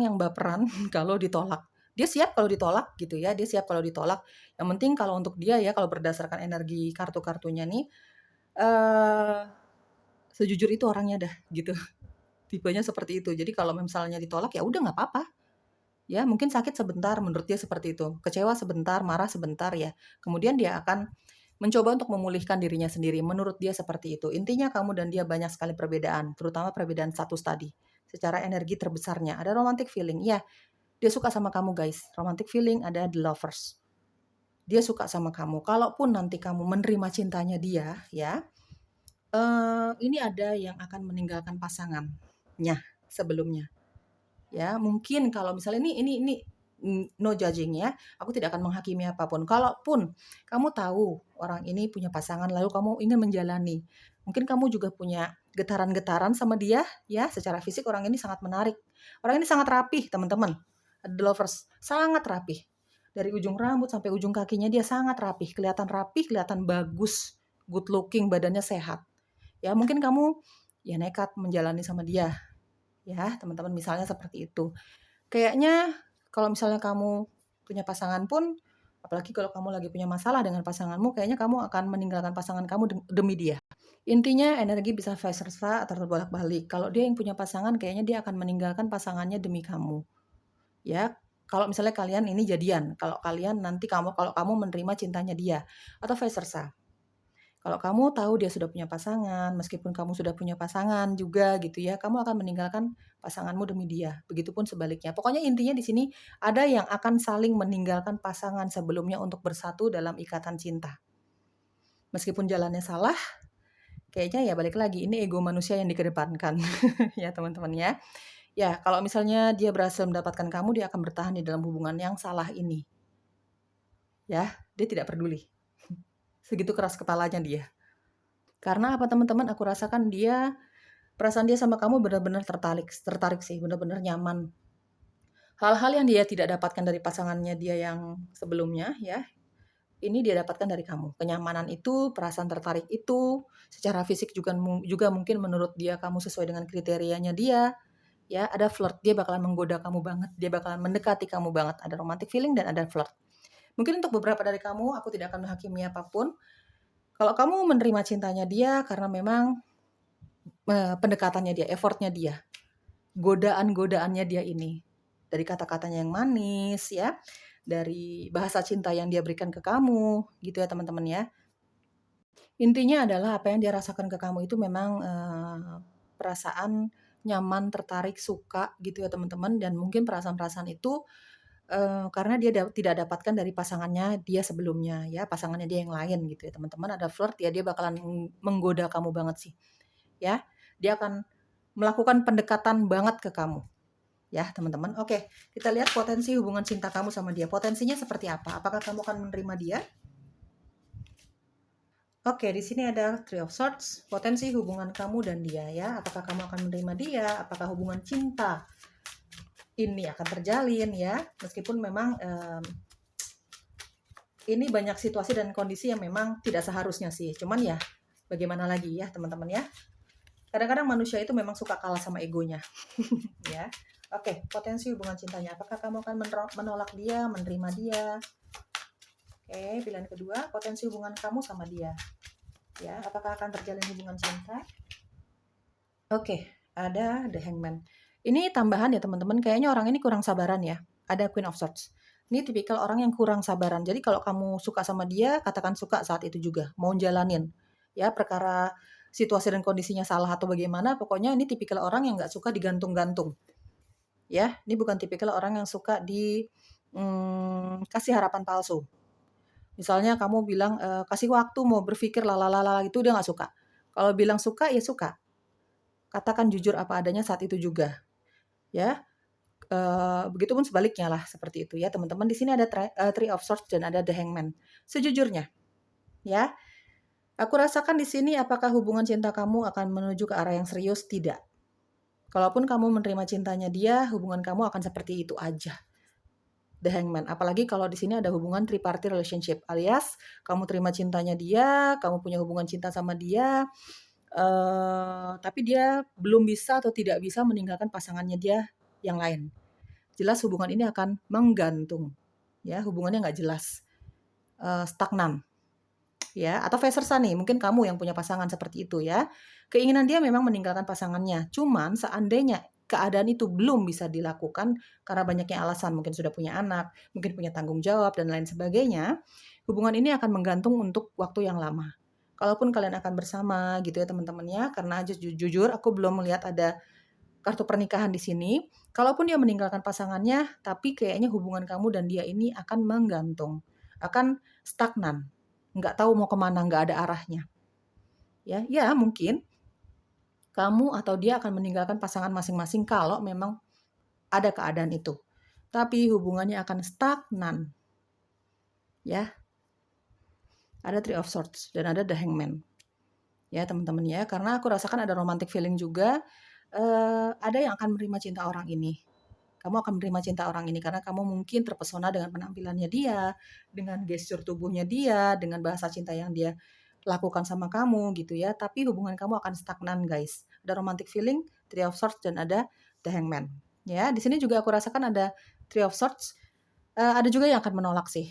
yang baperan kalau ditolak. Dia siap kalau ditolak gitu ya, dia siap kalau ditolak. Yang penting kalau untuk dia ya, kalau berdasarkan energi kartu-kartunya nih, eh sejujur itu orangnya dah gitu. Tipenya seperti itu. Jadi kalau misalnya ditolak ya udah nggak apa-apa. Ya mungkin sakit sebentar, menurut dia seperti itu. Kecewa sebentar, marah sebentar ya. Kemudian dia akan mencoba untuk memulihkan dirinya sendiri. Menurut dia seperti itu. Intinya kamu dan dia banyak sekali perbedaan, terutama perbedaan status tadi. Secara energi terbesarnya ada romantic feeling. Ya, dia suka sama kamu guys. Romantic feeling ada the lovers. Dia suka sama kamu. Kalaupun nanti kamu menerima cintanya dia, ya, ini ada yang akan meninggalkan pasangannya sebelumnya. Ya, mungkin kalau misalnya ini no judging ya. Aku tidak akan menghakimi apapun. Kalaupun kamu tahu orang ini punya pasangan lalu kamu ingin menjalani, mungkin kamu juga punya getaran-getaran sama dia ya, secara fisik orang ini sangat menarik. Orang ini sangat rapih, teman-teman. The lovers sangat rapih. Dari ujung rambut sampai ujung kakinya dia sangat rapih, kelihatan bagus, good looking, badannya sehat. Ya, mungkin kamu ya nekat menjalani sama dia. Ya, teman-teman misalnya seperti itu. Kayaknya kalau misalnya kamu punya pasangan pun, apalagi kalau kamu lagi punya masalah dengan pasanganmu, kayaknya kamu akan meninggalkan pasangan kamu demi dia. Intinya energi bisa vice versa atau terbalik-balik. Kalau dia yang punya pasangan, kayaknya dia akan meninggalkan pasangannya demi kamu. Ya, kalau misalnya kalian ini jadian, kalau kamu menerima cintanya dia, atau vice versa. Kalau kamu tahu dia sudah punya pasangan, meskipun kamu sudah punya pasangan juga gitu ya, kamu akan meninggalkan pasanganmu demi dia. Begitupun sebaliknya. Pokoknya intinya di sini ada yang akan saling meninggalkan pasangan sebelumnya untuk bersatu dalam ikatan cinta. Meskipun jalannya salah, kayaknya ya balik lagi ini ego manusia yang dikedepankan ya teman-teman ya. Ya, kalau misalnya dia berhasil mendapatkan kamu, dia akan bertahan di dalam hubungan yang salah ini. Ya, dia tidak peduli. Segitu keras kepalanya dia. Karena apa teman-teman? Aku rasakan perasaan dia sama kamu benar-benar tertarik sih, benar-benar nyaman. Hal-hal yang dia tidak dapatkan dari pasangannya dia yang sebelumnya ya, ini dia dapatkan dari kamu. Kenyamanan itu, perasaan tertarik itu, secara fisik juga mungkin menurut dia kamu sesuai dengan kriterianya dia. Ya, ada flirt, dia bakalan menggoda kamu banget, dia bakalan mendekati kamu banget. Ada romantic feeling dan ada flirt. Mungkin untuk beberapa dari kamu, aku tidak akan menghakimi apapun. Kalau kamu menerima cintanya dia karena memang pendekatannya dia, effortnya dia, godaan-godaannya dia ini. Dari kata-katanya yang manis ya, dari bahasa cinta yang dia berikan ke kamu, gitu ya teman-teman ya. Intinya adalah apa yang dia rasakan ke kamu itu memang perasaan nyaman, tertarik, suka gitu ya teman-teman. Dan mungkin perasaan-perasaan itu karena dia tidak dapatkan dari pasangannya dia sebelumnya ya, pasangannya dia yang lain gitu ya teman-teman. Ada flirt ya, dia bakalan menggoda kamu banget sih ya. Dia akan melakukan pendekatan banget ke kamu. Ya, teman-teman. Oke, kita lihat potensi hubungan cinta kamu sama dia. Potensinya seperti apa? Apakah kamu akan menerima dia? Oke, di sini ada Three of Swords. Potensi hubungan kamu dan dia ya. Apakah kamu akan menerima dia? Apakah hubungan cinta ini akan terjalin ya? Meskipun memang ini banyak situasi dan kondisi yang memang tidak seharusnya sih. Cuman ya, bagaimana lagi ya, teman-teman ya? Kadang-kadang manusia itu memang suka kalah sama egonya. Ya. Oke, potensi hubungan cintanya. Apakah kamu akan menolak dia, menerima dia? Oke, pilihan kedua, potensi hubungan kamu sama dia. Ya, apakah akan terjalin hubungan cinta? Oke, ada The Hangman. Ini tambahan ya teman-teman, kayaknya orang ini kurang sabaran ya. Ada Queen of Swords. Ini tipikal orang yang kurang sabaran. Jadi kalau kamu suka sama dia, katakan suka saat itu juga, mau jalanin. Ya, perkara situasi dan kondisinya salah atau bagaimana, pokoknya ini tipikal orang yang nggak suka digantung-gantung. Ya, ini bukan tipikal orang yang suka kasih harapan palsu. Misalnya kamu bilang, "Kasih waktu, mau berpikir, lalalala," itu dia nggak suka. Kalau bilang suka, ya suka. Katakan jujur apa adanya saat itu juga, ya. Begitupun sebaliknya lah, seperti itu ya, teman-teman. Di sini ada Three of Swords dan ada The Hangman. Sejujurnya, ya, aku rasakan di sini apakah hubungan cinta kamu akan menuju ke arah yang serius? Tidak. Kalaupun kamu menerima cintanya dia, hubungan kamu akan seperti itu aja. The Hangman. Apalagi kalau di sini ada hubungan triparty relationship, alias kamu terima cintanya dia, kamu punya hubungan cinta sama dia, tapi dia belum bisa atau tidak bisa meninggalkan pasangannya dia yang lain. Jelas hubungan ini akan menggantung, ya, hubungannya nggak jelas, stagnan, ya, atau vice versa nih, mungkin kamu yang punya pasangan seperti itu ya. Keinginan dia memang meninggalkan pasangannya, cuman seandainya keadaan itu belum bisa dilakukan karena banyaknya alasan, mungkin sudah punya anak, mungkin punya tanggung jawab dan lain sebagainya, hubungan ini akan menggantung untuk waktu yang lama. Kalaupun kalian akan bersama gitu ya teman-teman ya, karena jujur aku belum melihat ada kartu pernikahan di sini. Kalaupun dia meninggalkan pasangannya, tapi kayaknya hubungan kamu dan dia ini akan menggantung, akan stagnan, nggak tahu mau kemana, nggak ada arahnya. Ya, ya mungkin kamu atau dia akan meninggalkan pasangan masing-masing kalau memang ada keadaan itu. Tapi hubungannya akan stagnan. Ya, ada Three of Swords dan ada The Hangman. Ya, teman-teman ya, karena aku rasakan ada romantic feeling juga. Ada yang akan menerima cinta orang ini. Kamu akan menerima cinta orang ini karena kamu mungkin terpesona dengan penampilannya dia, dengan gestur tubuhnya dia, dengan bahasa cinta yang dia lakukan sama kamu gitu ya. Tapi hubungan kamu akan stagnan, guys. Ada romantic feeling, Three of Swords dan ada The Hangman. Ya, di sini juga aku rasakan ada Three of Swords. Ada juga yang akan menolak sih.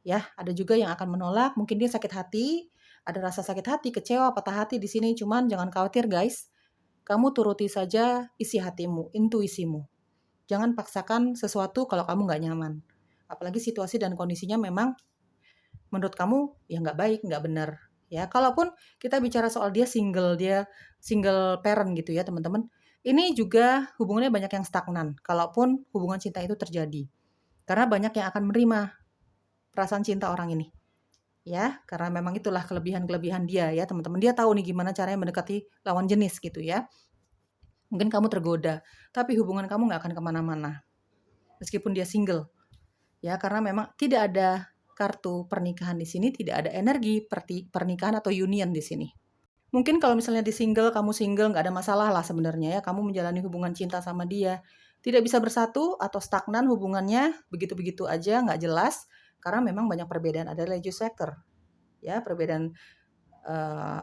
Ya, ada juga yang akan menolak. Mungkin dia sakit hati, ada rasa sakit hati, kecewa, patah hati di sini. Cuman jangan khawatir, guys. Kamu turuti saja isi hatimu, intuisimu. Jangan paksakan sesuatu kalau kamu nggak nyaman. Apalagi situasi dan kondisinya memang menurut kamu ya nggak baik, nggak benar. Ya, kalaupun kita bicara soal dia single parent gitu ya teman-teman. Ini juga hubungannya banyak yang stagnan. Kalaupun hubungan cinta itu terjadi, karena banyak yang akan menerima perasaan cinta orang ini. Ya, karena memang itulah kelebihan-kelebihan dia ya teman-teman. Dia tahu nih gimana caranya mendekati lawan jenis gitu ya. Mungkin kamu tergoda, tapi hubungan kamu nggak akan kemana-mana. Meskipun dia single. Ya, karena memang tidak ada kartu pernikahan di sini, tidak ada energi pernikahan atau union di sini. Mungkin kalau misalnya kamu single, nggak ada masalah lah sebenarnya ya, kamu menjalani hubungan cinta sama dia. Tidak bisa bersatu atau stagnan hubungannya, begitu-begitu aja, nggak jelas, karena memang banyak perbedaan, ada religious factor. Ya, perbedaan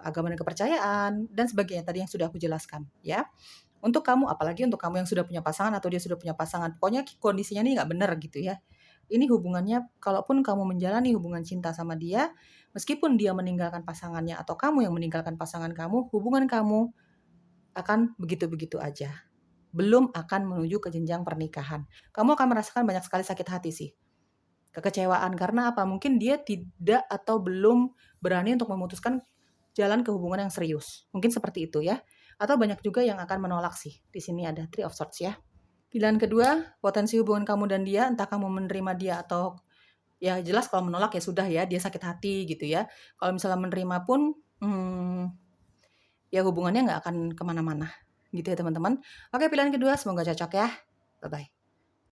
agama dan kepercayaan, dan sebagainya tadi yang sudah aku jelaskan. Ya, untuk kamu, apalagi untuk kamu yang sudah punya pasangan atau dia sudah punya pasangan, pokoknya kondisinya ini nggak benar gitu ya. Ini hubungannya, kalaupun kamu menjalani hubungan cinta sama dia, meskipun dia meninggalkan pasangannya atau kamu yang meninggalkan pasangan kamu, hubungan kamu akan begitu-begitu aja. Belum akan menuju ke jenjang pernikahan. Kamu akan merasakan banyak sekali sakit hati sih. Kekecewaan karena apa? Mungkin dia tidak atau belum berani untuk memutuskan jalan ke hubungan yang serius. Mungkin seperti itu ya. Atau banyak juga yang akan menolak sih. Di sini ada Three of Swords ya. Pilihan kedua, potensi hubungan kamu dan dia, entah kamu menerima dia atau ya jelas kalau menolak ya sudah ya, dia sakit hati gitu ya. Kalau misalnya menerima pun, ya hubungannya nggak akan kemana-mana gitu ya teman-teman. Oke, pilihan kedua semoga cocok ya. Bye-bye.